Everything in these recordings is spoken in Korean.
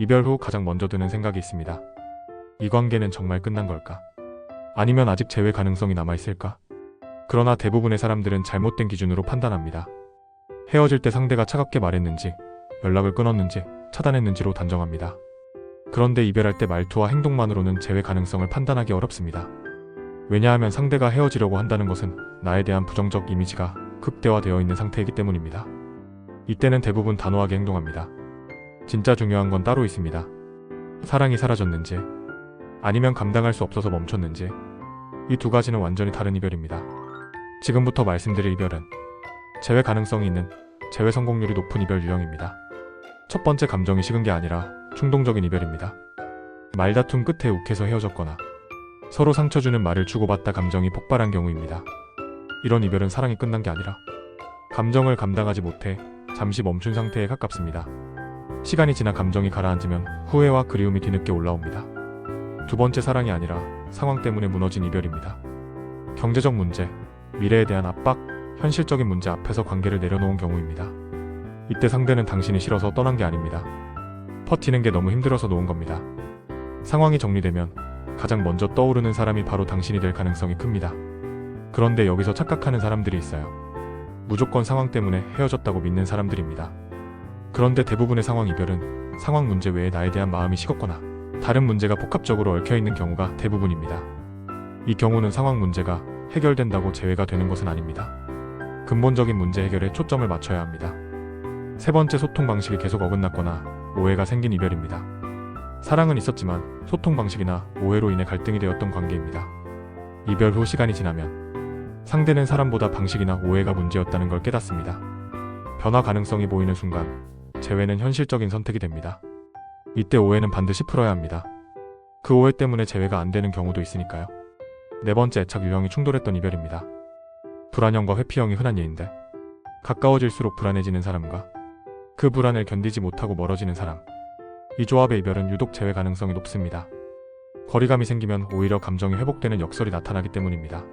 이별 후 가장 먼저 드는 생각이 있습니다. 이 관계는 정말 끝난 걸까? 아니면 아직 재회 가능성이 남아있을까? 그러나 대부분의 사람들은 잘못된 기준으로 판단합니다. 헤어질 때 상대가 차갑게 말했는지, 연락을 끊었는지, 차단했는지로 단정합니다. 그런데 이별할 때 말투와 행동만으로는 재회 가능성을 판단하기 어렵습니다. 왜냐하면 상대가 헤어지려고 한다는 것은 나에 대한 부정적 이미지가 극대화되어 있는 상태이기 때문입니다. 이때는 대부분 단호하게 행동합니다. 진짜 중요한 건 따로 있습니다. 사랑이 사라졌는지, 아니면 감당할 수 없어서 멈췄는지, 이 두 가지는 완전히 다른 이별입니다. 지금부터 말씀드릴 이별은 재회 가능성이 있는, 재회 성공률이 높은 이별 유형입니다. 첫 번째, 감정이 식은 게 아니라 충동적인 이별입니다. 말다툼 끝에 욱해서 헤어졌거나 서로 상처 주는 말을 주고받다 감정이 폭발한 경우입니다. 이런 이별은 사랑이 끝난 게 아니라 감정을 감당하지 못해 잠시 멈춘 상태에 가깝습니다. 시간이 지나 감정이 가라앉으면 후회와 그리움이 뒤늦게 올라옵니다. 두 번째, 사랑이 아니라 상황 때문에 무너진 이별입니다. 경제적 문제, 미래에 대한 압박, 현실적인 문제 앞에서 관계를 내려놓은 경우입니다. 이때 상대는 당신이 싫어서 떠난 게 아닙니다. 버티는 게 너무 힘들어서 놓은 겁니다. 상황이 정리되면 가장 먼저 떠오르는 사람이 바로 당신이 될 가능성이 큽니다. 그런데 여기서 착각하는 사람들이 있어요. 무조건 상황 때문에 헤어졌다고 믿는 사람들입니다. 그런데 대부분의 상황 이별은 상황 문제 외에 나에 대한 마음이 식었거나 다른 문제가 복합적으로 얽혀있는 경우가 대부분입니다. 이 경우는 상황 문제가 해결된다고 재회가 되는 것은 아닙니다. 근본적인 문제 해결에 초점을 맞춰야 합니다. 세 번째, 소통 방식이 계속 어긋났거나 오해가 생긴 이별입니다. 사랑은 있었지만 소통 방식이나 오해로 인해 갈등이 되었던 관계입니다. 이별 후 시간이 지나면 상대는 사람보다 방식이나 오해가 문제였다는 걸 깨닫습니다. 변화 가능성이 보이는 순간 재회는 현실적인 선택이 됩니다. 이때 오해는 반드시 풀어야 합니다. 그 오해 때문에 재회가 안 되는 경우도 있으니까요. 네 번째, 애착 유형이 충돌했던 이별입니다. 불안형과 회피형이 흔한 예인데, 가까워질수록 불안해지는 사람과 그 불안을 견디지 못하고 멀어지는 사람, 이 조합의 이별은 유독 재회 가능성이 높습니다. 거리감이 생기면 오히려 감정이 회복되는 역설이 나타나기 때문입니다.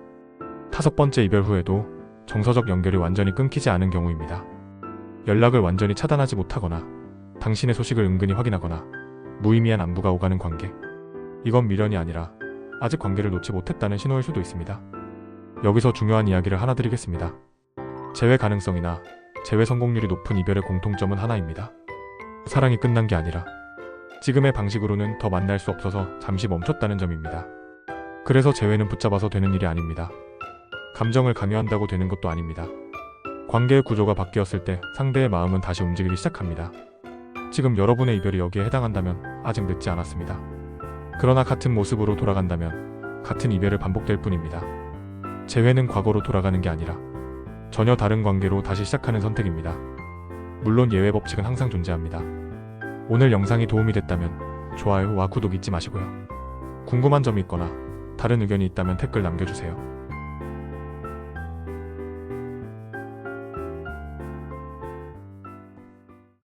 다섯 번째, 이별 후에도 정서적 연결이 완전히 끊기지 않은 경우입니다. 연락을 완전히 차단하지 못하거나 당신의 소식을 은근히 확인하거나 무의미한 안부가 오가는 관계, 이건 미련이 아니라 아직 관계를 놓지 못했다는 신호일 수도 있습니다. 여기서 중요한 이야기를 하나 드리겠습니다. 재회 가능성이나 재회 성공률이 높은 이별의 공통점은 하나입니다. 사랑이 끝난 게 아니라 지금의 방식으로는 더 만날 수 없어서 잠시 멈췄다는 점입니다. 그래서 재회는 붙잡아서 되는 일이 아닙니다. 감정을 강요한다고 되는 것도 아닙니다. 관계의 구조가 바뀌었을 때 상대의 마음은 다시 움직이기 시작합니다. 지금 여러분의 이별이 여기에 해당한다면 아직 늦지 않았습니다. 그러나 같은 모습으로 돌아간다면 같은 이별을 반복될 뿐입니다. 재회는 과거로 돌아가는 게 아니라 전혀 다른 관계로 다시 시작하는 선택입니다. 물론 예외 법칙은 항상 존재합니다. 오늘 영상이 도움이 됐다면 좋아요와 구독 잊지 마시고요. 궁금한 점이 있거나 다른 의견이 있다면 댓글 남겨주세요.